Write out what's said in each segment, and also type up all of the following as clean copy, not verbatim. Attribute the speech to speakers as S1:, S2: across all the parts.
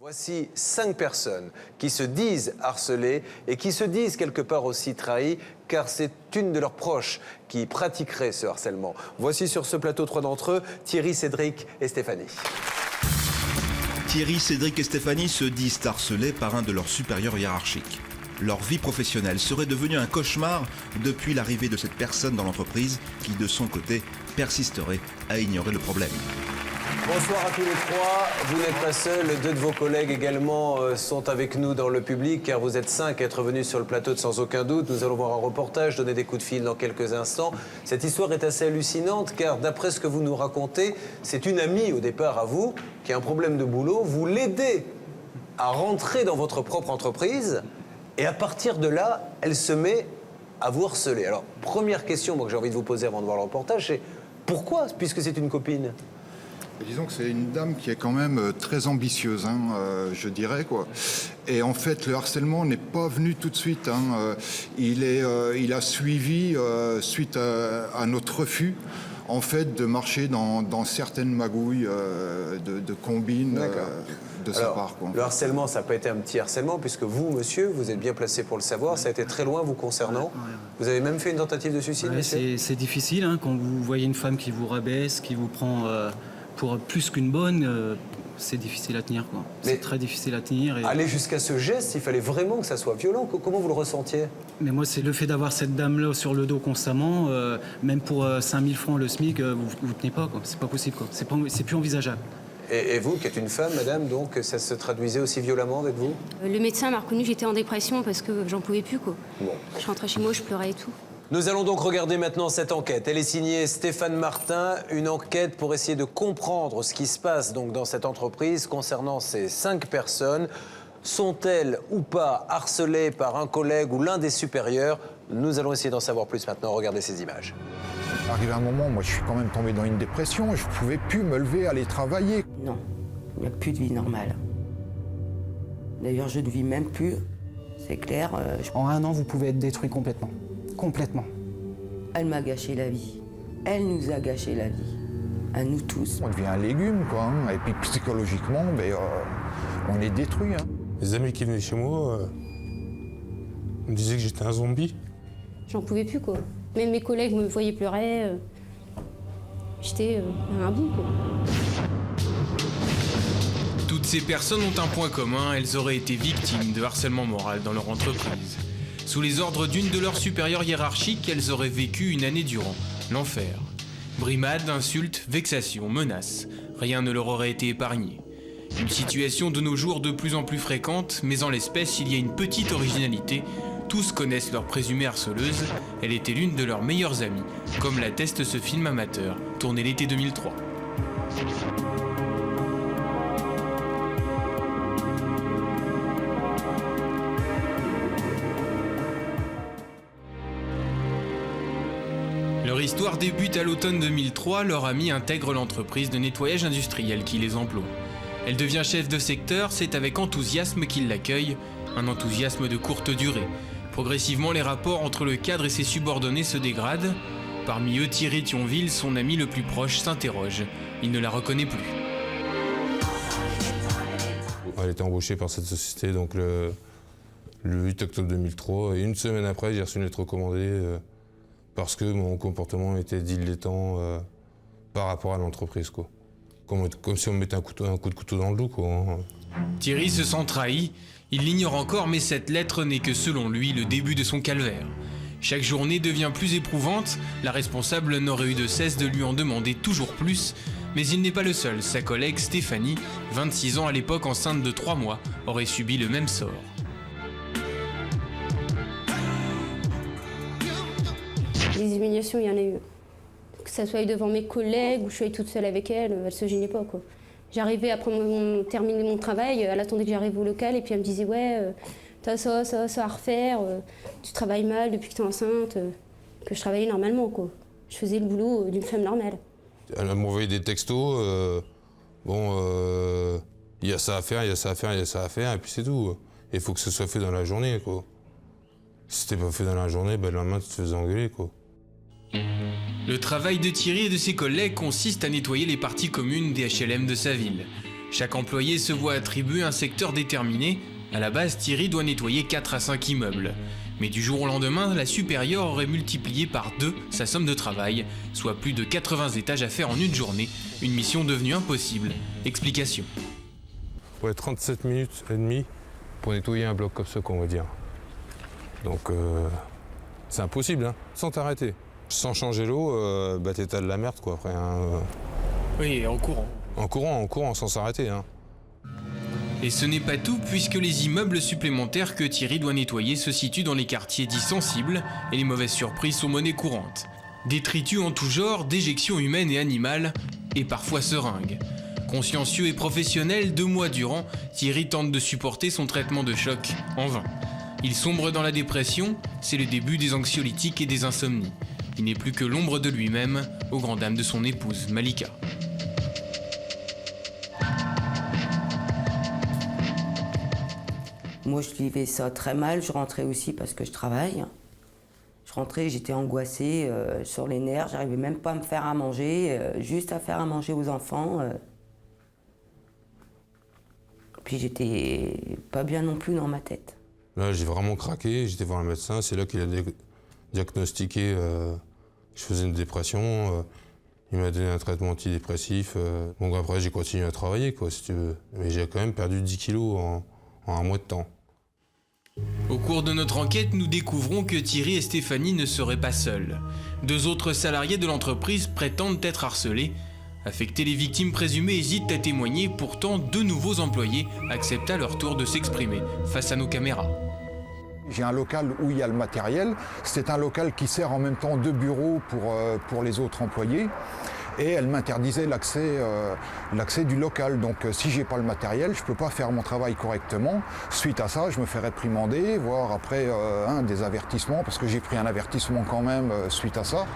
S1: Voici 5 personnes qui se disent harcelées et qui se disent quelque part aussi trahies, car c'est une de leurs proches qui pratiquerait ce harcèlement. Voici sur ce plateau 3 d'entre eux, Thierry, Cédric et Stéphanie.
S2: Thierry, Cédric et Stéphanie se disent harcelés par un de leurs supérieurs hiérarchiques. Leur vie professionnelle serait devenue un cauchemar depuis l'arrivée de cette personne dans l'entreprise qui, de son côté, persisterait à ignorer le problème.
S1: Bonsoir à tous les trois. Vous n'êtes pas seuls, 2 de vos collègues également sont avec nous dans le public, car vous êtes 5 à être venus sur le plateau de Sans aucun doute. Nous allons voir un reportage, donner des coups de fil dans quelques instants. Cette histoire est assez hallucinante, car d'après ce que vous nous racontez, c'est une amie au départ à vous qui a un problème de boulot. Vous l'aidez à rentrer dans votre propre entreprise et à partir de là, elle se met à vous harceler. Alors, première question que j'ai envie de vous poser avant de voir le reportage, c'est pourquoi, puisque c'est une copine ?
S3: Disons que c'est une dame qui est quand même très ambitieuse, je dirais, quoi. Et en fait, le harcèlement n'est pas venu tout de suite. Il a suivi, suite à notre refus, en fait, de marcher dans certaines magouilles de combines de sa part, quoi.
S1: Le harcèlement, ça n'a pas été un petit harcèlement, puisque vous, monsieur, vous êtes bien placé pour le savoir, ça a été très loin vous concernant. Vous avez même fait une tentative de suicide, monsieur ?
S4: C'est difficile, quand vous voyez une femme qui vous rabaisse, qui vous prend... pour plus qu'une bonne, c'est difficile à tenir, quoi. C'est très difficile à tenir. Et...
S1: aller jusqu'à ce geste, il fallait vraiment que ça soit violent. Comment vous le ressentiez ?
S4: Mais moi, c'est le fait d'avoir cette dame-là sur le dos constamment, même pour 5000 francs le SMIC, vous tenez pas, quoi. C'est pas possible, quoi. C'est plus envisageable.
S1: Et vous, qui êtes une femme, madame, donc ça se traduisait aussi violemment avec vous ?
S5: Le médecin m'a reconnu, j'étais en dépression parce que j'en pouvais plus, quoi.
S1: Bon.
S5: Je rentrais chez moi, je pleurais et tout.
S1: Nous allons donc regarder maintenant cette enquête. Elle est signée Stéphane Martin, une enquête pour essayer de comprendre ce qui se passe donc dans cette entreprise concernant ces 5 personnes. Sont-elles ou pas harcelées par un collègue ou l'un des supérieurs ? Nous allons essayer d'en savoir plus maintenant. Regardez ces images.
S3: Arrivé un moment, moi, je suis quand même tombé dans une dépression. Je ne pouvais plus me lever, aller travailler.
S6: Non, il n'y a plus de vie normale. D'ailleurs, je ne vis même plus, c'est clair.
S7: En 1 an, vous pouvez être détruit complètement. Complètement.
S6: Elle m'a gâché la vie. Elle nous a gâché la vie. À nous tous.
S3: On devient un légume, quoi. Et puis psychologiquement, on est détruit.
S8: Les amis qui venaient chez moi me disaient que j'étais un zombie.
S5: J'en pouvais plus, quoi. Même mes collègues me voyaient pleurer. J'étais un bout, quoi.
S9: Toutes ces personnes ont un point commun, elles auraient été victimes de harcèlement moral dans leur entreprise. Sous les ordres d'une de leurs supérieures hiérarchiques, elles auraient vécu une année durant l'enfer. Brimades, insultes, vexations, menaces, rien ne leur aurait été épargné. Une situation de nos jours de plus en plus fréquente, mais en l'espèce, il y a une petite originalité. Tous connaissent leur présumée harceleuse, elle était l'une de leurs meilleures amies, comme l'atteste ce film amateur, tourné l'été 2003. Leur histoire débute à l'automne 2003, leur amie intègre l'entreprise de nettoyage industriel qui les emploie. Elle devient chef de secteur, c'est avec enthousiasme qu'il l'accueille, un enthousiasme de courte durée. Progressivement, les rapports entre le cadre et ses subordonnés se dégradent. Parmi eux, Thierry Thionville, son ami le plus proche, s'interroge. Il ne la reconnaît plus.
S8: Elle était embauchée par cette société donc le 8 octobre 2003. Et une semaine après, j'ai reçu une lettre recommandée parce que mon comportement était dilettant par rapport à l'entreprise, quoi. Comme si on me mettait un coup de couteau dans le dos, quoi.
S9: Thierry se sent trahi. Il l'ignore encore, mais cette lettre n'est que, selon lui, le début de son calvaire. Chaque journée devient plus éprouvante. La responsable n'aurait eu de cesse de lui en demander toujours plus. Mais il n'est pas le seul. Sa collègue Stéphanie, 26 ans à l'époque, enceinte de 3 mois, aurait subi le même sort.
S5: Les humiliations, il y en a eu. Que ça soit devant mes collègues ou je suis allée toute seule avec elle, elle se gênait pas, quoi. J'arrivais après terminer mon travail, elle attendait que j'arrive au local et puis elle me disait « Ouais, t'as ça à refaire, tu travailles mal depuis que t'es enceinte. » Que je travaillais normalement, quoi. Je faisais le boulot d'une femme normale.
S8: Elle m'a envoyé des textos, il y a ça à faire, il y a ça à faire, il y a ça à faire, et puis c'est tout. Il faut que ce soit fait dans la journée, quoi. Si c'était pas fait dans la journée, le lendemain tu te faisais engueuler, quoi.
S9: Le travail de Thierry et de ses collègues consiste à nettoyer les parties communes des HLM de sa ville. Chaque employé se voit attribuer un secteur déterminé. À la base, Thierry doit nettoyer 4 à 5 immeubles. Mais du jour au lendemain, la supérieure aurait multiplié par 2 sa somme de travail, soit plus de 80 étages à faire en une journée, une mission devenue impossible. Explication.
S8: Ouais, 37 minutes et demie pour nettoyer un bloc comme ça, qu'on va dire. Donc c'est impossible, hein, sans t'arrêter. Sans changer l'eau, t'étales de la merde, quoi, après. Hein.
S9: Oui, en courant.
S8: En courant, sans s'arrêter. Hein.
S9: Et ce n'est pas tout, puisque les immeubles supplémentaires que Thierry doit nettoyer se situent dans les quartiers dits sensibles, et les mauvaises surprises sont monnaie courante. Détritus en tout genre, déjections humaines et animales, et parfois seringues. Consciencieux et professionnel, 2 mois durant, Thierry tente de supporter son traitement de choc, en vain. Il sombre dans la dépression, c'est le début des anxiolytiques et des insomnies. Il n'est plus que l'ombre de lui-même, aux grandes dames de son épouse, Malika.
S6: Moi, je vivais ça très mal. Je rentrais aussi parce que je travaille. Je rentrais, j'étais angoissée, sur les nerfs. J'arrivais même pas à me faire à manger, juste à faire à manger aux enfants. Puis j'étais pas bien non plus dans ma tête.
S8: Là, j'ai vraiment craqué. J'étais voir un médecin. C'est là qu'il a diagnostiqué que je faisais une dépression. Il m'a donné un traitement antidépressif. Donc après, j'ai continué à travailler, quoi, si tu veux. Mais j'ai quand même perdu 10 kilos en un mois de temps.
S9: Au cours de notre enquête, nous découvrons que Thierry et Stéphanie ne seraient pas seuls. 2 autres salariés de l'entreprise prétendent être harcelés. Affectés, les victimes présumées hésitent à témoigner, pourtant 2 nouveaux employés acceptent à leur tour de s'exprimer face à nos caméras.
S3: J'ai un local où il y a le matériel. C'est un local qui sert en même temps de bureau pour les autres employés. Et elle m'interdisait l'accès du local. Donc si j'ai pas le matériel, je peux pas faire mon travail correctement. Suite à ça, je me fais réprimander, voire après des avertissements, parce que j'ai pris un avertissement quand même suite à ça.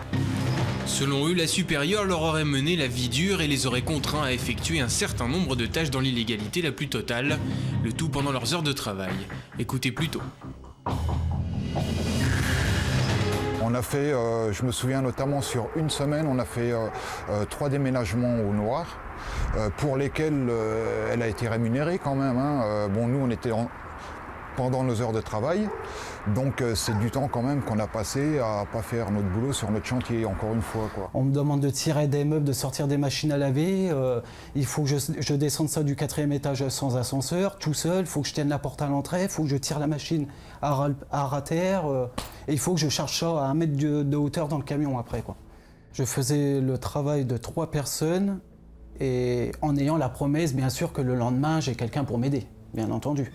S9: Selon eux, la supérieure leur aurait mené la vie dure et les aurait contraints à effectuer un certain nombre de tâches dans l'illégalité la plus totale, le tout pendant leurs heures de travail. Écoutez plutôt.
S3: On a fait, je me souviens notamment sur une semaine, on a fait 3 déménagements au noir, pour lesquels elle a été rémunérée quand même. Hein. Bon, nous, on était pendant nos heures de travail, donc c'est du temps quand même qu'on a passé à pas faire notre boulot sur notre chantier, encore une fois, quoi.
S7: On me demande de tirer des meubles, de sortir des machines à laver. Il faut que je descende ça du 4e étage sans ascenseur, tout seul. Il faut que je tienne la porte à l'entrée. Il faut que je tire la machine à ras terre. Et il faut que je charge ça à 1 mètre de hauteur dans le camion après, quoi. Je faisais le travail de 3 personnes et en ayant la promesse, bien sûr, que le lendemain, j'ai quelqu'un pour m'aider, bien entendu.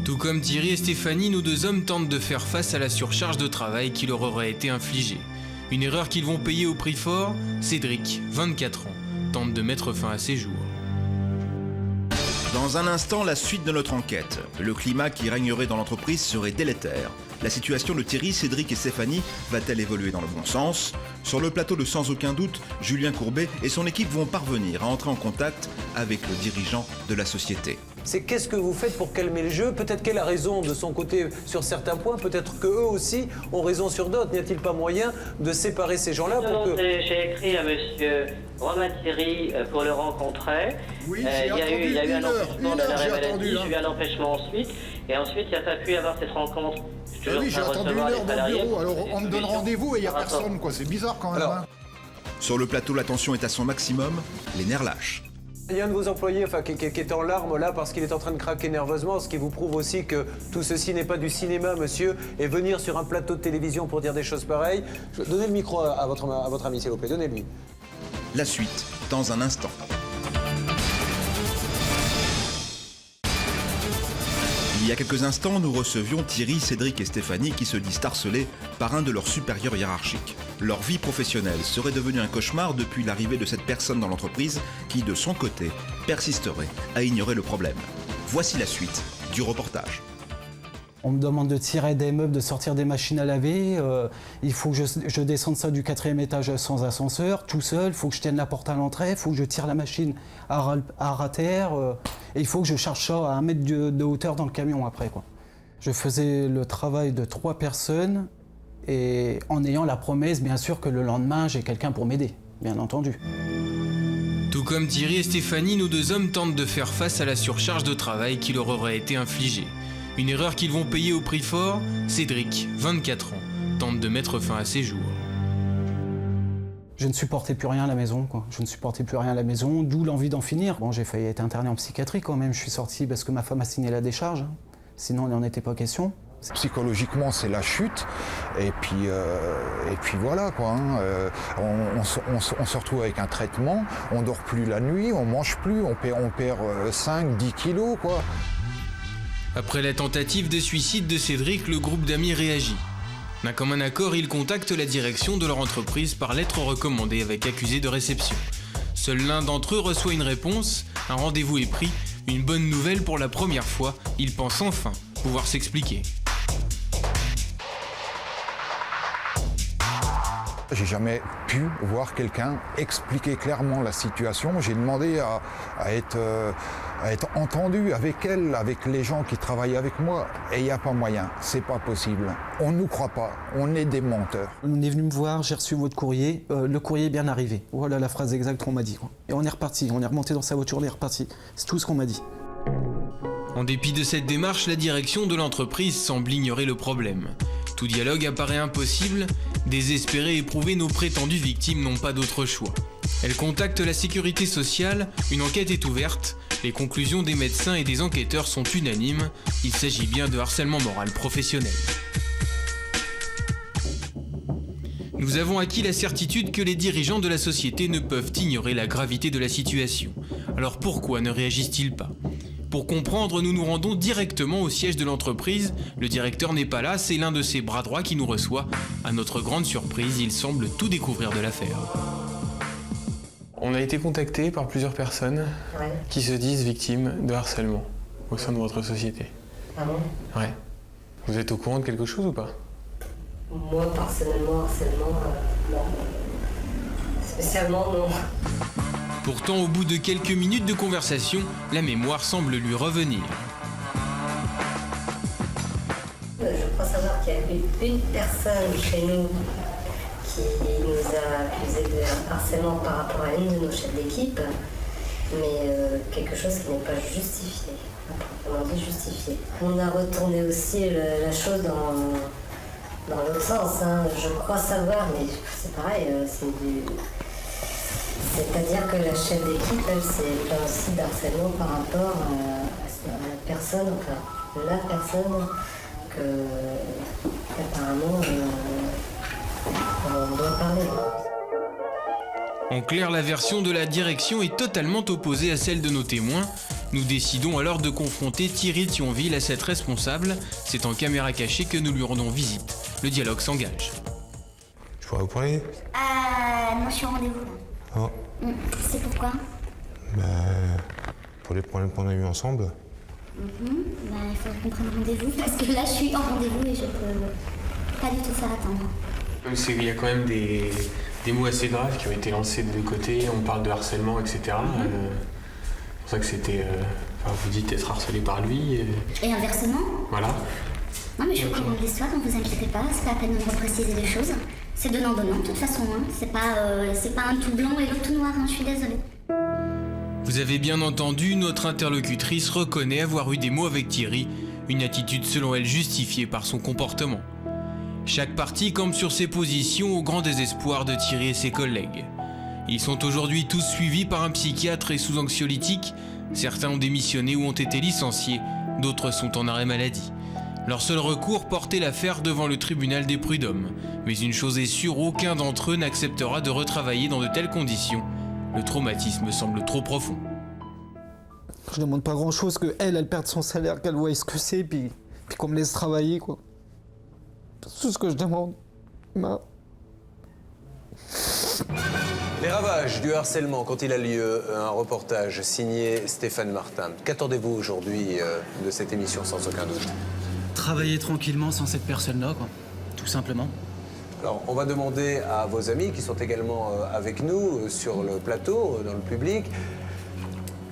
S9: Tout comme Thierry et Stéphanie, nos 2 hommes tentent de faire face à la surcharge de travail qui leur aurait été infligée. Une erreur qu'ils vont payer au prix fort. Cédric, 24 ans, tente de mettre fin à ses jours.
S2: Dans un instant, la suite de notre enquête. Le climat qui régnerait dans l'entreprise serait délétère. La situation de Thierry, Cédric et Stéphanie va-t-elle évoluer dans le bon sens? Sur le plateau de Sans aucun doute, Julien Courbet et son équipe vont parvenir à entrer en contact avec le dirigeant de la société.
S1: C'est qu'est-ce que vous faites pour calmer le jeu? Peut-être qu'elle a raison de son côté sur certains points, peut-être qu'eux aussi ont raison sur d'autres. N'y a-t-il pas moyen de séparer ces gens-là pour que...
S10: J'ai écrit à monsieur Romain Thierry pour le rencontrer.
S3: Oui,
S10: il y a eu un empêchement de l'arrêt maladie,
S3: attendu, hein.
S10: j'ai eu un empêchement ensuite. Et ensuite, il n'y a pas pu y avoir cette rencontre.
S3: Oui, j'ai attendu 1 heure dans le bureau. Alors on me donne rendez-vous et il n'y a personne, quoi. C'est bizarre quand même.
S1: Alors,
S2: Sur le plateau, la tension est à son maximum, les nerfs lâchent.
S1: il y a un de vos employés qui est en larmes là parce qu'il est en train de craquer nerveusement, ce qui vous prouve aussi que tout ceci n'est pas du cinéma, monsieur, et venir sur un plateau de télévision pour dire des choses pareilles. Donnez le micro à votre ami, s'il vous plaît, donnez-lui.
S2: La suite, dans un instant. Il y a quelques instants, nous recevions Thierry, Cédric et Stéphanie qui se disent harcelés par un de leurs supérieurs hiérarchiques. Leur vie professionnelle serait devenue un cauchemar depuis l'arrivée de cette personne dans l'entreprise qui, de son côté, persisterait à ignorer le problème. Voici la suite du reportage.
S7: On me demande de tirer des meubles, de sortir des machines à laver. Il faut que je descende ça du 4e étage sans ascenseur, tout seul. Il faut que je tienne la porte à l'entrée. Il faut que je tire la machine à ras terre. Et il faut que je charge ça à 1 mètre de hauteur dans le camion après, quoi. Je faisais le travail de 3 personnes et en ayant la promesse, bien sûr, que le lendemain, j'ai quelqu'un pour m'aider, bien entendu.
S9: Tout comme Thierry et Stéphanie, nos deux hommes tentent de faire face à la surcharge de travail qui leur aurait été infligée. Une erreur qu'ils vont payer au prix fort. Cédric, 24 ans, tente de mettre fin à ses jours.
S7: Je ne supportais plus rien à la maison, quoi. Je ne supportais plus rien à la maison, d'où l'envie d'en finir. Bon, j'ai failli être interné en psychiatrie quand même. Je suis sorti parce que ma femme a signé la décharge. Sinon, il n'en était pas question.
S3: Psychologiquement, c'est la chute. Et puis voilà, quoi. On se retrouve avec un traitement. On dort plus la nuit, on mange plus, on perd 5-10 kilos, quoi.
S9: Après la tentative de suicide de Cédric, le groupe d'amis réagit. D'un commun accord, ils contactent la direction de leur entreprise par lettre recommandée avec accusé de réception. Seul l'un d'entre eux reçoit une réponse, un rendez-vous est pris, une bonne nouvelle pour la première fois, ils pensent enfin pouvoir s'expliquer.
S3: J'ai jamais pu voir quelqu'un expliquer clairement la situation. J'ai demandé à être entendu avec elle, avec les gens qui travaillent avec moi. Et il n'y a pas moyen, c'est pas possible. On ne nous croit pas, on est des menteurs.
S7: On est venu me voir, j'ai reçu votre courrier, le courrier est bien arrivé. Voilà la phrase exacte qu'on m'a dit, quoi. Et on est reparti, on est remonté dans sa voiture, on est reparti. C'est tout ce qu'on m'a dit.
S9: En dépit de cette démarche, la direction de l'entreprise semble ignorer le problème. Tout dialogue apparaît impossible. Désespérés et éprouvés, nos prétendues victimes n'ont pas d'autre choix. Elles contactent la sécurité sociale, une enquête est ouverte. Les conclusions des médecins et des enquêteurs sont unanimes. Il s'agit bien de harcèlement moral professionnel. Nous avons acquis la certitude que les dirigeants de la société ne peuvent ignorer la gravité de la situation. Alors pourquoi ne réagissent-ils pas ? Pour comprendre, nous nous rendons directement au siège de l'entreprise. Le directeur n'est pas là, c'est l'un de ses bras droits qui nous reçoit. À notre grande surprise, il semble tout découvrir de l'affaire.
S11: On a été contacté par plusieurs personnes qui se disent victimes de harcèlement au sein de votre société.
S12: Ah bon ?
S11: Ouais. Vous êtes au courant de quelque chose ou pas ?
S12: Moi, personnellement, harcèlement, non. Spécialement, non.
S9: Pourtant, au bout de quelques minutes de conversation, la mémoire semble lui revenir.
S12: Je crois savoir qu'il y a eu une personne chez nous qui nous a accusé de harcèlement par rapport à une de nos chefs d'équipe, mais quelque chose qui n'est pas justifié. On dit justifié. On a retourné aussi la chose dans l'autre sens. Hein. Je crois savoir, mais c'est pareil, c'est-à-dire que la chef d'équipe, elle, c'est plein aussi d'harcèlement par rapport à la personne, enfin, la personne qu'apparemment on doit parler.
S9: En clair, la version de la direction est totalement opposée à celle de nos témoins. Nous décidons alors de confronter Thierry Thionville à cette responsable. C'est en caméra cachée que nous lui rendons visite. Le dialogue s'engage.
S8: Je pourrais vous parler ?
S13: Non, je suis en rendez-vous là.
S8: Oh.
S13: C'est pourquoi ?
S8: Pour les problèmes qu'on a eus ensemble.
S13: Il faut qu'on prenne rendez-vous parce que là je suis en rendez-vous et je peux pas du tout faire attendre.
S11: Il y a quand même des mots assez graves qui ont été lancés de deux côtés. On parle de harcèlement, etc. C'est pour ça que c'était... vous dites être harcelé par lui.
S13: Et inversement ?
S11: Voilà.
S13: Non mais je suis au courant de l'histoire, donc vous inquiétez pas, c'est pas la peine de me repréciser des choses. C'est donnant-donnant de toute façon, hein. C'est pas un tout blanc et l'autre tout noir, hein. Je suis désolée.
S9: Vous avez bien entendu, notre interlocutrice reconnaît avoir eu des mots avec Thierry, une attitude selon elle justifiée par son comportement. Chaque partie campe sur ses positions au grand désespoir de Thierry et ses collègues. Ils sont aujourd'hui tous suivis par un psychiatre et sous anxiolytique. Certains ont démissionné ou ont été licenciés, d'autres sont en arrêt maladie. Leur seul recours, porter l'affaire devant le tribunal des prud'hommes. Mais une chose est sûre, aucun d'entre eux n'acceptera de retravailler dans de telles conditions. Le traumatisme semble trop profond.
S7: Je demande pas grand chose, qu'elle perde son salaire, qu'elle voie ce que c'est, puis qu'on me laisse travailler, quoi. C'est tout ce que je demande.
S1: Les ravages du harcèlement quand il a lieu, un reportage signé Stéphane Martin. Qu'attendez-vous aujourd'hui de cette émission sans aucun doute ?
S4: Travailler tranquillement sans cette personne-là, quoi. Tout simplement.
S1: Alors, on va demander à vos amis qui sont également avec nous sur le plateau, dans le public,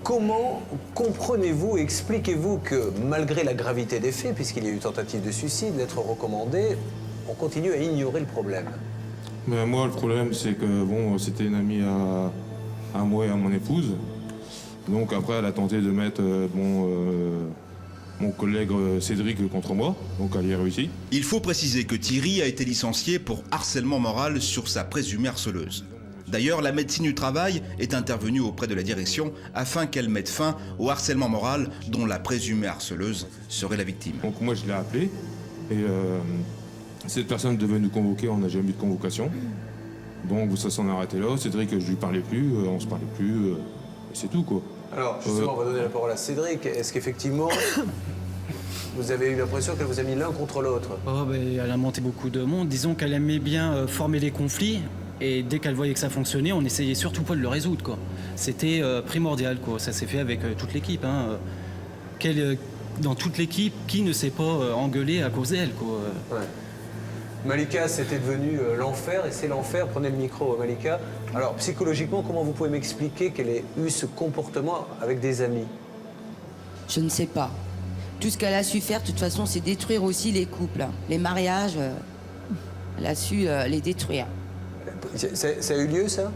S1: comment comprenez-vous, expliquez-vous que malgré la gravité des faits, puisqu'il y a eu tentative de suicide, lettre recommandée, on continue à ignorer le problème ?
S8: Moi, le problème, c'est que c'était une amie à moi et à mon épouse. Donc après, elle a tenté de mettre mon collègue Cédric contre moi, donc elle y a réussi.
S2: Il faut préciser que Thierry a été licencié pour harcèlement moral sur sa présumée harceleuse. D'ailleurs, la médecine du travail est intervenue auprès de la direction afin qu'elle mette fin au harcèlement moral dont la présumée harceleuse serait la victime.
S8: Donc moi je l'ai appelé et cette personne devait nous convoquer, on n'a jamais eu de convocation. Donc ça s'en est arrêté là, Cédric je lui parlais plus, on se parlait plus, et c'est tout quoi.
S1: Alors justement, on va donner la parole à Cédric. Est-ce qu'effectivement, vous avez eu l'impression qu'elle vous a mis l'un contre l'autre?
S4: Oh, ben, elle a monté beaucoup de monde. Disons qu'elle aimait bien former des conflits. Et dès qu'elle voyait que ça fonctionnait, on essayait surtout pas de le résoudre, quoi. C'était primordial, quoi. Ça s'est fait avec toute l'équipe. Hein. Dans toute l'équipe, qui ne s'est pas engueulé à cause d'elle, quoi.
S1: Ouais. Malika, c'était devenu l'enfer, et c'est l'enfer. Prenez le micro, Malika. Alors, psychologiquement, comment vous pouvez m'expliquer qu'elle ait eu ce comportement avec des amis?
S6: Je ne sais pas. Tout ce qu'elle a su faire, de toute façon, c'est détruire aussi les couples. Les mariages, elle a su les détruire.
S1: Ça a eu lieu, ça?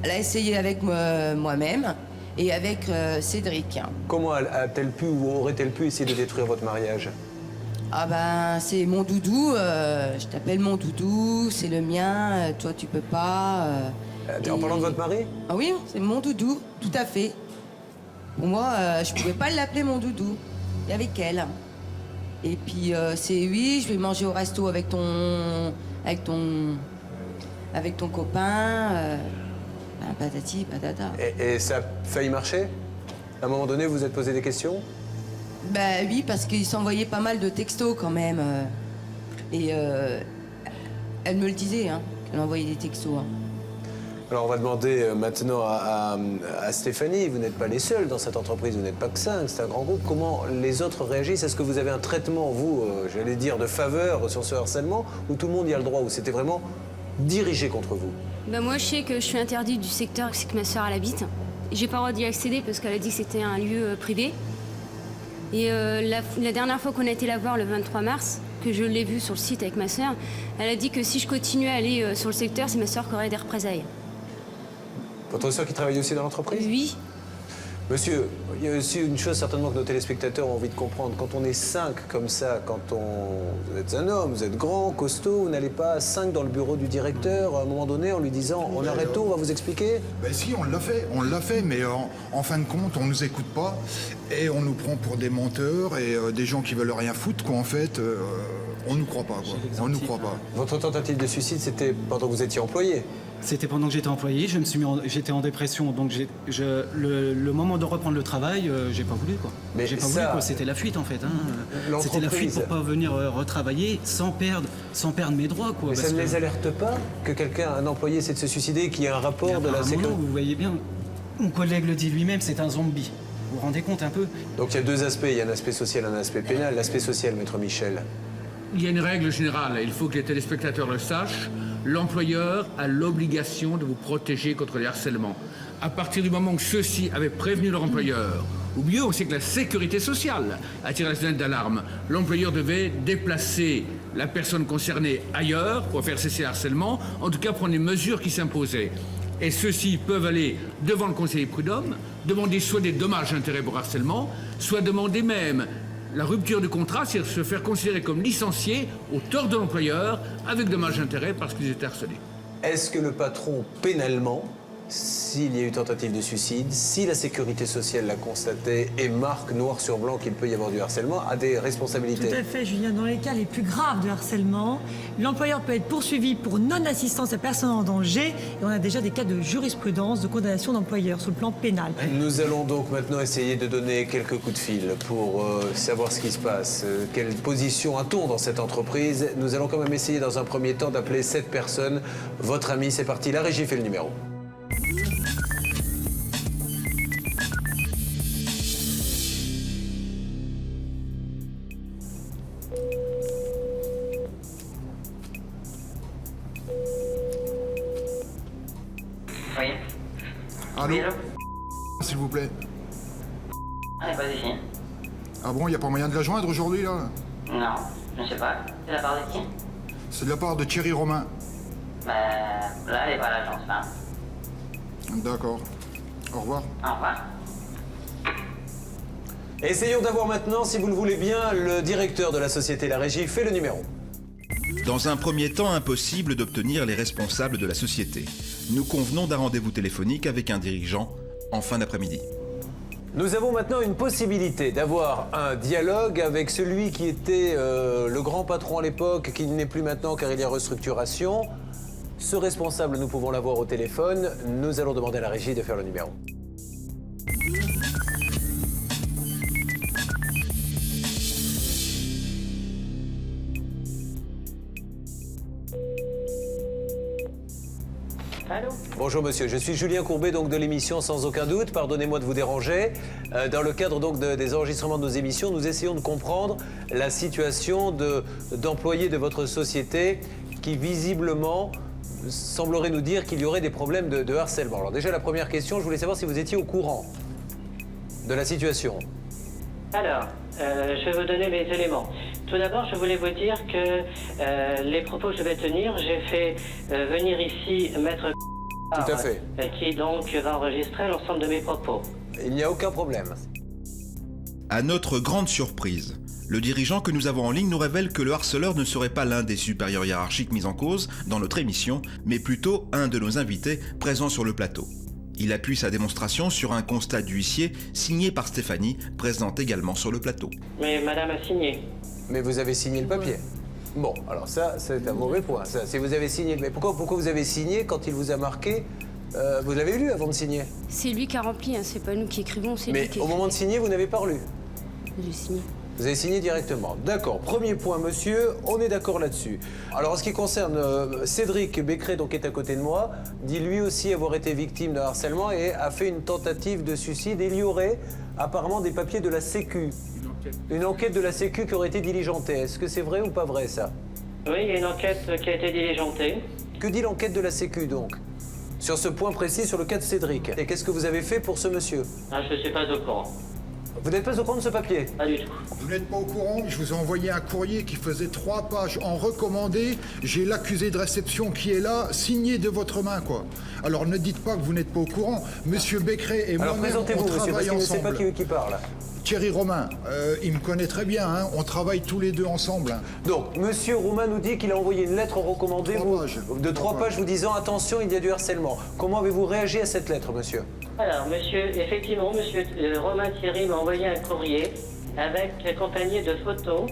S6: Elle a essayé avec moi-même et avec Cédric.
S1: Comment a-t-elle pu ou aurait-elle pu essayer de détruire votre mariage?
S6: Ah ben, c'est mon doudou, je t'appelle mon doudou, c'est le mien, toi tu peux pas.
S1: En parlant de votre mari?
S6: Ah oui, c'est mon doudou, tout à fait. Pour moi, je pouvais pas l'appeler mon doudou, et avec elle. Et puis c'est oui, je vais manger au resto avec ton copain, patati, patata.
S1: Et ça a failli marcher? À un moment donné, vous vous êtes posé des questions?
S6: Ben oui, parce qu'il s'envoyait pas mal de textos quand même. Et elle me le disait, hein, qu'elle envoyait des textos. Hein.
S1: Alors on va demander maintenant à Stéphanie, vous n'êtes pas les seuls dans cette entreprise, vous n'êtes pas que 5, c'est un grand groupe. Comment les autres réagissent? Est-ce que vous avez un traitement, vous, j'allais dire, de faveur sur ce harcèlement, où tout le monde y a le droit, où c'était vraiment dirigé contre vous?
S5: Ben moi, je sais que je suis interdite du secteur, c'est que ma soeur elle habite. J'ai pas le droit d'y accéder parce qu'elle a dit que c'était un lieu privé. Et la dernière fois qu'on a été la voir, le 23 mars, que je l'ai vue sur le site avec ma soeur, elle a dit que si je continuais à aller sur le secteur, c'est ma soeur qui aurait des représailles.
S1: Votre soeur qui travaille aussi dans l'entreprise?
S5: Oui.
S1: Monsieur, il y a aussi une chose certainement que nos téléspectateurs ont envie de comprendre. Quand on est 5 comme ça, vous êtes un homme, vous êtes grand, costaud, vous n'allez pas 5 dans le bureau du directeur à un moment donné en lui disant on arrête tout, on va vous expliquer?
S3: Ben si, on l'a fait, mais en fin de compte, on nous écoute pas et on nous prend pour des menteurs et des gens qui veulent rien foutre, quoi, en fait. On nous croit pas, quoi. On nous croit pas.
S1: Votre tentative de suicide, c'était pendant que vous étiez employé?
S4: C'était pendant que j'étais employé, j'étais en dépression, donc le moment de reprendre le travail, j'ai pas voulu, quoi.
S1: Mais
S4: j'ai pas voulu, quoi. C'était la fuite, en fait. Hein. C'était la fuite pour pas venir retravailler sans perdre mes droits, quoi.
S1: Mais ça ne les alerte pas que un employé, essaie de se suicider, qu'il y ait un rapport de la sécurité?
S4: Vous voyez bien, mon collègue le dit lui-même, c'est un zombie. Vous vous rendez compte un peu?
S1: Donc il y a deux aspects, il y a un aspect social et un aspect pénal. L'aspect social, maître Michel.
S14: Il y a une règle générale, il faut que les téléspectateurs le sachent. L'employeur a l'obligation de vous protéger contre les harcèlements. À partir du moment où ceux-ci avaient prévenu leur employeur, ou mieux, on sait que la sécurité sociale a tiré la sonnette d'alarme, l'employeur devait déplacer la personne concernée ailleurs pour faire cesser le harcèlement, en tout cas prendre les mesures qui s'imposaient. Et ceux-ci peuvent aller devant le conseiller prud'homme, demander soit des dommages-intérêts pour harcèlement, soit demander même la rupture du contrat, c'est se faire considérer comme licencié au tort de l'employeur avec dommages-intérêts parce qu'ils étaient harcelés.
S1: Est-ce que le patron, pénalement, s'il y a eu tentative de suicide, si la sécurité sociale l'a constaté et marque noir sur blanc qu'il peut y avoir du harcèlement, a des responsabilités?
S15: Tout à fait, Julien. Dans les cas les plus graves de harcèlement, l'employeur peut être poursuivi pour non-assistance à personne en danger et on a déjà des cas de jurisprudence, de condamnation d'employeur sur le plan pénal.
S1: Nous allons donc maintenant essayer de donner quelques coups de fil pour savoir ce qui se passe. Quelle position a-t-on dans cette entreprise? Nous allons quand même essayer dans un premier temps d'appeler cette personne. Votre ami, c'est parti. La régie fait le numéro.
S10: Oui.
S3: Allô?
S10: Oui, allô?
S3: S'il vous plaît.
S10: Allez, vas-y.
S3: Ah bon, il n'y a pas moyen de la joindre aujourd'hui, là?
S10: Non, je ne sais pas. C'est la part de qui?
S3: C'est de la part de Thierry Romain.
S10: Bah, là, elle n'est pas à l'agence, là.
S3: D'accord. Au revoir.
S10: Au revoir.
S1: Essayons d'avoir maintenant, si vous le voulez bien, le directeur de la société La Régie. Fait le numéro.
S2: Dans un premier temps, impossible d'obtenir les responsables de la société. Nous convenons d'un rendez-vous téléphonique avec un dirigeant en fin d'après-midi.
S1: Nous avons maintenant une possibilité d'avoir un dialogue avec celui qui était le grand patron à l'époque, qui n'est plus maintenant car il y a restructuration. Ce responsable, nous pouvons l'avoir au téléphone. Nous allons demander à la régie de faire le numéro.
S10: Allô?
S1: Bonjour monsieur, je suis Julien Courbet donc de l'émission Sans aucun doute, pardonnez-moi de vous déranger. Dans le cadre donc des enregistrements de nos émissions, nous essayons de comprendre la situation d'employés de votre société qui visiblement semblerait nous dire qu'il y aurait des problèmes de harcèlement. Alors déjà la première question, je voulais savoir si vous étiez au courant de la situation.
S10: Alors, je vais vous donner les éléments. Tout d'abord, je voulais vous dire que les propos que je vais tenir, j'ai fait venir ici Maître
S1: Tout à fait.
S10: Qui donc va enregistrer l'ensemble de mes propos.
S1: Il n'y a aucun problème.
S2: À notre grande surprise, le dirigeant que nous avons en ligne nous révèle que le harceleur ne serait pas l'un des supérieurs hiérarchiques mis en cause dans notre émission, mais plutôt un de nos invités présents sur le plateau. Il appuie sa démonstration sur un constat d'huissier signé par Stéphanie, présente également sur le plateau.
S10: Mais madame a signé.
S1: Mais vous avez signé le papier. Bon, alors ça, c'est un mauvais point. Ça, si vous avez signé, mais pourquoi vous avez signé quand il vous a marqué vous l'avez lu avant de signer?
S5: C'est lui qui a rempli, hein, c'est pas nous qui écrivons, c'est lui
S1: Mais
S5: qui
S1: au moment de signer, vous n'avez pas relu?
S5: J'ai signé.
S1: Vous avez signé directement. D'accord. Premier point, monsieur, on est d'accord là-dessus. Alors, en ce qui concerne Cédric Becquerel, donc qui est à côté de moi, dit lui aussi avoir été victime de harcèlement et a fait une tentative de suicide. Et il y aurait apparemment des papiers de la Sécu. Une enquête de la Sécu qui aurait été diligentée. Est-ce que c'est vrai ou pas vrai, ça?
S10: Oui, il y a une enquête qui a été diligentée.
S1: Que dit l'enquête de la Sécu, donc? Sur ce point précis, sur le cas de Cédric. Et qu'est-ce que vous avez fait pour ce monsieur?
S10: Ah, je ne suis pas au courant.
S1: Vous n'êtes pas au courant de ce papier?
S10: Pas du tout.
S3: Vous n'êtes pas au courant? Je vous ai envoyé un courrier qui faisait 3 pages en recommandé. J'ai l'accusé de réception qui est là, signé de votre main, quoi. Alors ne dites pas que vous n'êtes pas au courant. Monsieur Becquerel et moi-même, on
S1: présentez-vous, monsieur, parce
S3: travaille
S1: qu'il ne sait pas
S3: ensemble.
S1: qui parle.
S3: Thierry Romain, il me connaît très bien, hein. On travaille tous les deux ensemble. Hein.
S1: Donc, monsieur Romain nous dit qu'il a envoyé une lettre recommandée de 3 pages vous disant « Attention, il y a du harcèlement ». Comment avez-vous réagi à cette lettre, monsieur?
S10: Alors, effectivement, monsieur Romain Thierry m'a envoyé un courrier accompagné de photos.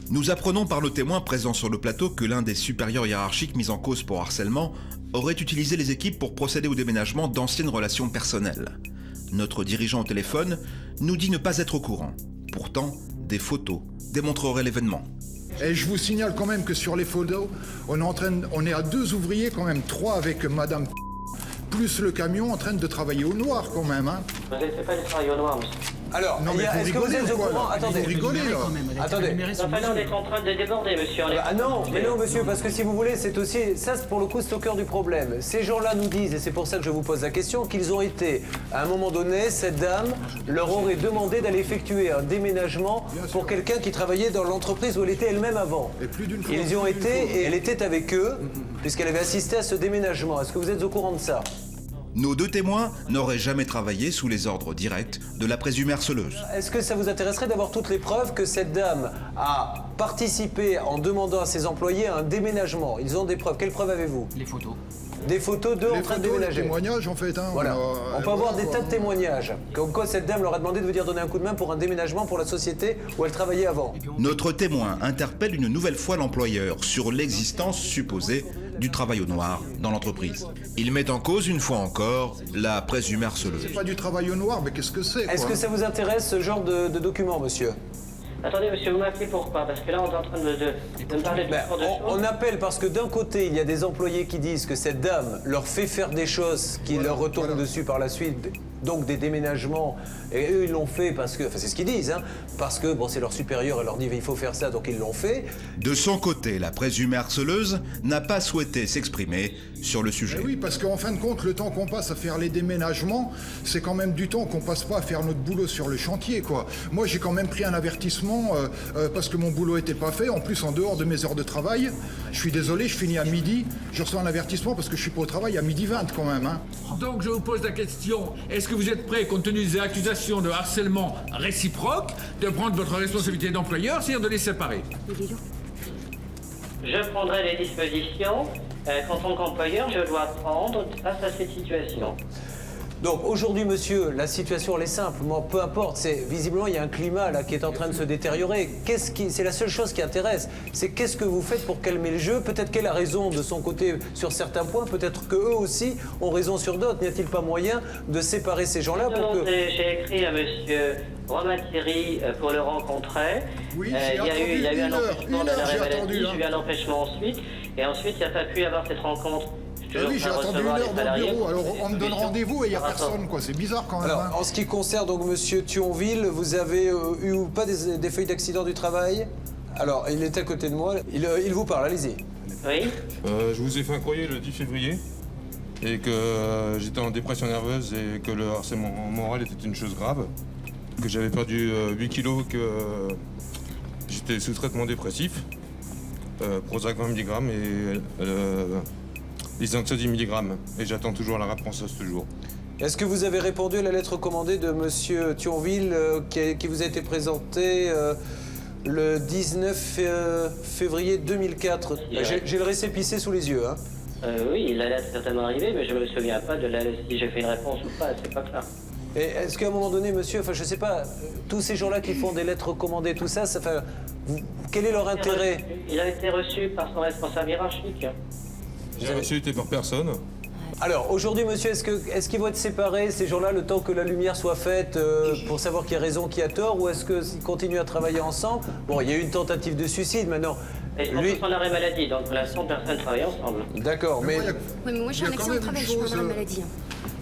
S2: Nous apprenons par le témoin présent sur le plateau que l'un des supérieurs hiérarchiques mis en cause pour harcèlement aurait utilisé les équipes pour procéder au déménagement d'anciennes relations personnelles. Notre dirigeant au téléphone nous dit ne pas être au courant. Pourtant, des photos démontreraient l'événement.
S3: Et je vous signale quand même que sur les photos, on est à 2 ouvriers quand même, 3 avec madame plus le camion en train de travailler au noir quand même. Hein.
S10: Vous n'avez pas de travail au noir, monsieur.
S1: Alors,
S3: non, mais
S1: est-ce que vous êtes au courant?
S3: Attendez, vous rigolez là.
S1: Attendez.
S10: Enfin, là, on est en train de déborder, monsieur.
S1: Ah non, mais non, monsieur, parce que si vous voulez, c'est aussi... Ça, pour le coup, c'est au cœur du problème. Ces gens-là nous disent, et c'est pour ça que je vous pose la question, qu'ils ont été, à un moment donné, cette dame leur aurait demandé d'aller effectuer un déménagement pour quelqu'un qui travaillait dans l'entreprise où elle était elle-même avant.
S3: Et plus d'une fois.
S1: Ils y ont été, et elle était avec eux, puisqu'elle avait assisté à ce déménagement. Est-ce que vous êtes au courant de ça?
S2: Nos 2 témoins n'auraient jamais travaillé sous les ordres directs de la présumée harceleuse.
S1: Est-ce que ça vous intéresserait d'avoir toutes les preuves que cette dame a participé en demandant à ses employés à un déménagement? Ils ont des preuves. Quelles preuves avez-vous?
S4: Les photos.
S1: Des photos d'eux en train de déménager.
S3: Les témoignages en fait. Hein,
S1: voilà. On peut avoir des tas de témoignages. Comme quoi cette dame leur a demandé de venir donner un coup de main pour un déménagement pour la société où elle travaillait avant.
S2: Notre témoin interpelle une nouvelle fois l'employeur sur l'existence supposée du travail au noir dans l'entreprise. Il met en cause une fois encore la présumée harceleuse.
S3: C'est pas du travail au noir, mais qu'est-ce que c'est?
S1: Est-ce que ça vous intéresse ce genre de document, monsieur?
S10: Attendez, monsieur, vous m'appelez pourquoi? Parce que là, on est en train de me parler de choses.
S1: On appelle parce que d'un côté, il y a des employés qui disent que cette dame leur fait faire des choses qui leur retournent dessus par la suite. donc des déménagements, et eux ils l'ont fait parce que, enfin c'est ce qu'ils disent, hein, parce que bon, c'est leur supérieur et leur dit il faut faire ça, donc ils l'ont fait.
S2: De son côté, la présumée harceleuse n'a pas souhaité s'exprimer sur le sujet.
S3: Oui, parce qu'en fin de compte, le temps qu'on passe à faire les déménagements, c'est quand même du temps qu'on passe pas à faire notre boulot sur le chantier, quoi. Moi, j'ai quand même pris un avertissement parce que mon boulot était pas fait. En plus, en dehors de mes heures de travail, je suis désolé, je finis à midi. Je reçois un avertissement parce que je suis pas au travail à 12h20 quand même. Hein.
S14: Donc je vous pose la question, est-ce que vous êtes prêt, compte tenu des accusations de harcèlement réciproque, de prendre votre responsabilité d'employeur, c'est-à-dire de les séparer?
S10: Je prendrai les dispositions qu'en tant qu'employeur, je dois prendre face à cette situation.
S1: Donc aujourd'hui, monsieur, la situation elle est simple. Moi, peu importe. C'est visiblement il y a un climat là qui est en train de se détériorer. C'est la seule chose qui intéresse. C'est qu'est-ce que vous faites pour calmer le jeu. Peut-être qu'elle a raison de son côté sur certains points. Peut-être que eux aussi ont raison sur d'autres. N'y a-t-il pas moyen de séparer ces gens-là pour que...
S10: J'ai écrit à monsieur Romain Thierry pour le rencontrer.
S3: Oui,
S10: il y a eu un empêchement de l'arrêt maladie.
S3: Hein.
S10: J'ai eu un empêchement ensuite. Et ensuite, il n'y a pas pu y avoir cette rencontre.
S3: Oui, j'ai attendu 1 heure dans le bureau, alors on me donne rendez-vous et il n'y a personne, quoi. C'est bizarre quand même.
S1: Alors, en ce qui concerne donc monsieur Thionville, vous avez eu ou pas des feuilles d'accident du travail? Alors, il est à côté de moi, il vous parle, allez-y.
S10: Oui.
S8: Je vous ai fait un courrier le 10 février et que j'étais en dépression nerveuse et que le harcèlement moral était une chose grave, que j'avais perdu 8 kilos, que j'étais sous traitement dépressif, Prozac 20 mg et Lisanxia 10 mg, et j'attends toujours la réponse à ce jour.
S1: Est-ce que vous avez répondu à la lettre commandée de monsieur Thionville qui vous a été présentée le 19 février 2004? J'ai le récépissé sous les yeux. Hein.
S10: Oui, la lettre est certainement arrivée, mais je ne me souviens pas de si j'ai fait une réponse ou pas, c'est pas clair.
S1: Et est-ce qu'à un moment donné, monsieur, enfin je sais pas, tous ces gens-là qui font des lettres commandées, tout ça, quel est leur intérêt?
S10: Il a été reçu par son responsable hiérarchique.
S8: J'ai reçu été par personne.
S1: Alors, aujourd'hui, monsieur, est-ce qu'ils vont être séparés, ces gens-là, le temps que la lumière soit faite, pour savoir qui a raison, qui a tort, ou est-ce qu'ils continuent à travailler ensemble? Bon, il y a eu une tentative de suicide, maintenant.
S10: Et ils sont tous en arrêt maladie, donc pour l'instant, personne ne travaille ensemble.
S1: D'accord, mais...
S5: Oui, mais moi, je suis en accident de travail, je suis pas en arrêt maladie.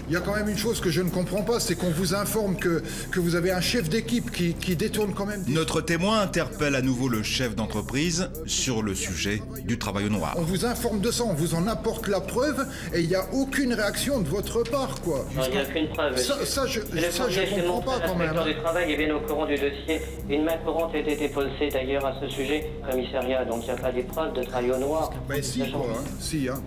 S3: Il y a quand même une chose que je ne comprends pas, c'est qu'on vous informe que vous avez un chef d'équipe qui détourne quand même...
S2: Notre témoin interpelle à nouveau le chef d'entreprise sur le sujet du travail au noir.
S3: On vous informe de ça, on vous en apporte la preuve, et il n'y a aucune réaction de votre part, quoi.
S10: Non, il n'y a aucune preuve.
S3: Ça, je ne comprends pas quand même.
S10: L'inspecteur du travail est bien au courant du dossier. Une main courante a été déposée d'ailleurs à ce sujet au commissariat, donc il n'y a pas d'épreuve de travail au noir.
S3: Ben si, quoi, hein. Si, hein.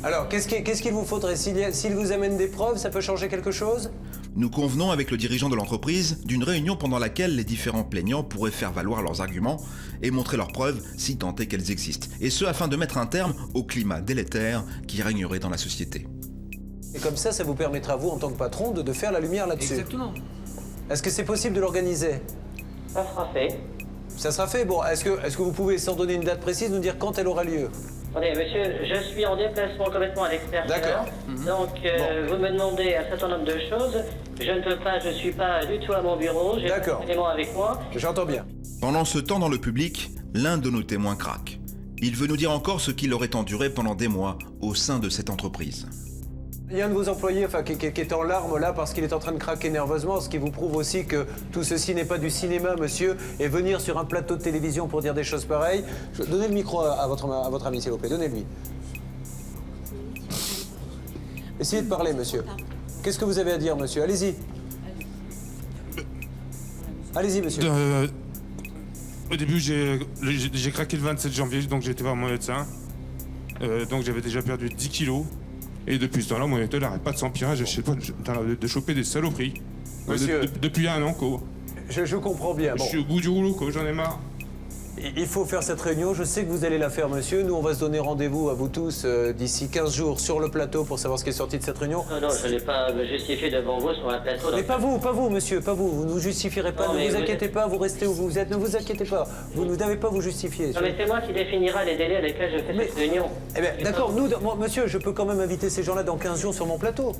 S1: Alors, qu'est-ce qu'il vous faudrait? S'il vous amène des preuves, ça peut changer quelque chose?
S2: Nous convenons avec le dirigeant de l'entreprise d'une réunion pendant laquelle les différents plaignants pourraient faire valoir leurs arguments et montrer leurs preuves si tant est qu'elles existent. Et ce, afin de mettre un terme au climat délétère qui régnerait dans la société.
S1: Et comme ça vous permettra, vous, en tant que patron, de faire la lumière là-dessus.
S4: Exactement.
S1: Est-ce que c'est possible de l'organiser?
S10: Ça sera fait.
S1: Ça sera fait. Bon, est-ce que vous pouvez, sans donner une date précise, nous dire quand elle aura lieu?
S10: Attendez, monsieur, je suis en déplacement complètement à l'extérieur.
S1: D'accord.
S10: Donc, vous me demandez un certain nombre de choses. Je ne peux pas, je ne suis pas du tout à mon bureau. J'ai pas d'éléments avec moi.
S1: J'entends bien.
S2: Pendant ce temps, dans le public, l'un de nos témoins craque. Il veut nous dire encore ce qu'il aurait enduré pendant des mois au sein de cette entreprise.
S1: Il y a un de vos employés qui est en larmes là parce qu'il est en train de craquer nerveusement, ce qui vous prouve aussi que tout ceci n'est pas du cinéma, monsieur, et venir sur un plateau de télévision pour dire des choses pareilles. Donnez le micro à votre ami, s'il vous plaît, donnez-lui. Essayez de parler, monsieur. Qu'est-ce que vous avez à dire, monsieur? Allez-y. Allez-y, monsieur.
S8: Au début, j'ai craqué le 27 janvier, donc j'ai été voir mon médecin. Donc j'avais déjà perdu 10 kilos. Et depuis ce temps-là, mon état n'arrête pas de s'empirer, je sais pas, de choper des saloperies. Depuis 1 an, quoi.
S1: Je comprends bien.
S8: Je suis au bout du rouleau, quoi, j'en ai marre.
S1: Il faut faire cette réunion, je sais que vous allez la faire, monsieur. Nous, on va se donner rendez-vous à vous tous d'ici 15 jours sur le plateau pour savoir ce qui est sorti de cette réunion.
S10: Non, je n'ai pas me justifié devant vous sur un plateau.
S1: Mais pas vous, monsieur, pas vous. Vous ne vous justifierez pas,
S10: non,
S1: ne vous inquiétez pas, vous restez où vous êtes, ne vous inquiétez pas. Vous n'avez pas à vous justifier.
S10: Non, mais c'est moi qui définira les délais à lesquels je fais cette réunion.
S1: Eh bien, d'accord, moi, monsieur, je peux quand même inviter ces gens-là dans 15 jours sur mon plateau.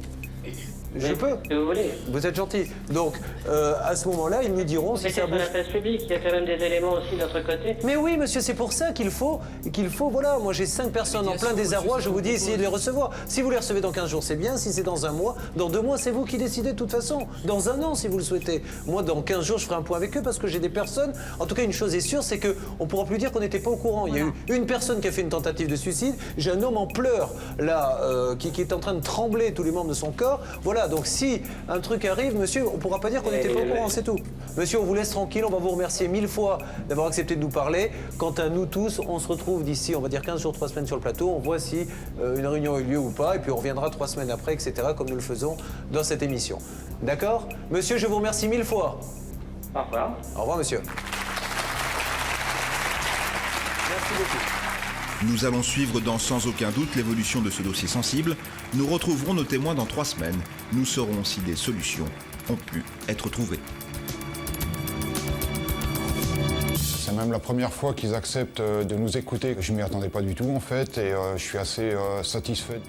S1: Je
S10: Oui,
S1: peux.
S10: si vous voulez.
S1: Vous êtes gentil. Donc, à ce moment-là, ils me diront si
S10: C'est
S1: ça
S10: sur
S1: bouge.
S10: la place publique, il y a quand même des éléments aussi de notre côté.
S1: Mais oui, monsieur, c'est pour ça qu'il faut, voilà, moi j'ai 5 personnes en plein désarroi, je vous dis, essayez de les recevoir. Si vous les recevez dans 15 jours, c'est bien, si c'est dans un mois, dans 2 mois, c'est vous qui décidez de toute façon. Dans 1 an, si vous le souhaitez. Moi, dans 15 jours, je ferai un point avec eux parce que j'ai des personnes, en tout cas, une chose est sûre, c'est qu'on ne pourra plus dire qu'on n'était pas au courant. Il y a eu une personne qui a fait une tentative de suicide, j'ai un homme en pleurs, là, qui est en train de trembler tous les membres de son corps. Voilà, donc si un truc arrive, monsieur, on ne pourra pas dire qu'on n'était pas au courant, c'est tout. Monsieur, on vous laisse tranquille, on va vous remercier 1000 fois d'avoir accepté de nous parler. Quant à nous tous, on se retrouve d'ici, on va dire 15 jours, 3 semaines sur le plateau, on voit si une réunion a eu lieu ou pas, et puis on reviendra 3 semaines après, etc., comme nous le faisons dans cette émission. D'accord? Monsieur, je vous remercie 1000 fois.
S10: Au revoir.
S1: Au revoir, monsieur. Merci beaucoup.
S2: Nous allons suivre dans sans aucun doute l'évolution de ce dossier sensible. Nous retrouverons nos témoins dans 3 semaines. Nous saurons si des solutions ont pu être trouvées.
S16: C'est même la première fois qu'ils acceptent de nous écouter. Je ne m'y attendais pas du tout en fait et je suis assez satisfait.